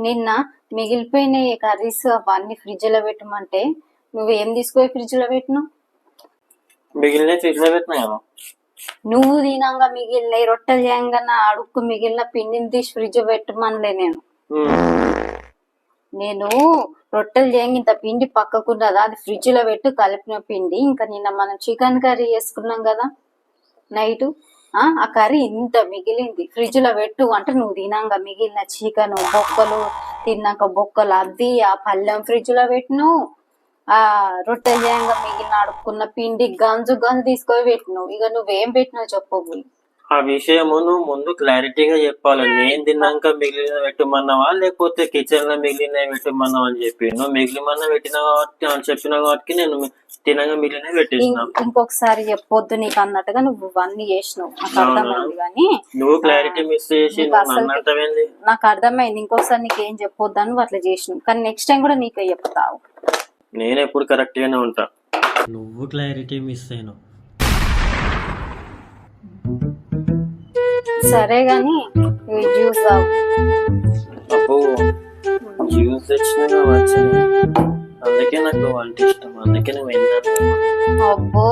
నిన్న మిగిలిపోయినాయి కర్రీస్ అవన్నీ ఫ్రిడ్జ్ లో పెట్టమంటే నువ్వేం తీసుకుపోయి ఫ్రిడ్జ్ లో పెట్టినావు? మిగిలిన ఫ్రిడ్జ్ లో పెట్టినా కదా. నువ్వు తినంగా మిగిలిన రొట్టెలు చేయంగా అడుక్కు మిగిలిన పిండిని తీసి ఫ్రిడ్జ్ పెట్టమనలే నేను. నేను రొట్టెలు చేయంగా ఇంత పిండి పక్కకున్నదా అది ఫ్రిడ్జ్ లో పెట్టు కలిపిన పిండి. ఇంకా నిన్న మనం చికెన్ కర్రీ చేసుకున్నాం కదా నైట్, ఆ కర్రీ ఇంత మిగిలింది ఫ్రిడ్జ్ లో పెట్టు అంటే నువ్వు తినంగా మిగిలిన చికెన్ బొక్కలు తిన్నాక బొక్కలు అద్ది ఆ పళ్ళెం ఫ్రిడ్జ్ లో పెట్టిను. ఆ రొట్టెలు చేయంగా మిగిలిన అడుక్కున్న పిండి గంజు తీసుకొని పెట్టినావు. ఇక నువ్వేం పెట్టినావు చెప్పబోయి. ఆ విషయము నువ్వు ముందు క్లారిటీగా చెప్పాలి. నేను తిన్నాక మిగిలిన పెట్టమన్నావా లేకపోతే కిచెన్ లో మిగిలిన పెట్టమన్నావా అని చెప్పి. నువ్వు మిగిలిన పెట్టినా కాబట్టి అని చెప్పిన కాబట్టి నేను తినగా మిగిలిన పెట్టేసిన. ఇంకొకసారి చెప్పొద్దు నీకు అన్నట్టుగా నువ్వు అన్ని చేసినావు, నాకు అర్థమైంది. కానీ నువ్వు క్లారిటీ మిస్ చేసి నాకు అర్థమైంది. ఇంకొకసారి నీకు ఏం చెప్పొద్దు అని అట్లా చేసినావు. కానీ నెక్స్ట్ టైం కూడా నీకే చెప్తావు. నేను ఎప్పుడు కరెక్ట్ గానే ఉంటా. నువ్వు క్లారిటీ మిస్ అయినావు. సరే గాని జ్యూస్ అబ్బో జ్యూస్ తెచ్చినా వచ్చింది. అందుకే నాకు వంట ఇష్టం. అందుకే నువ్వు అబ్బో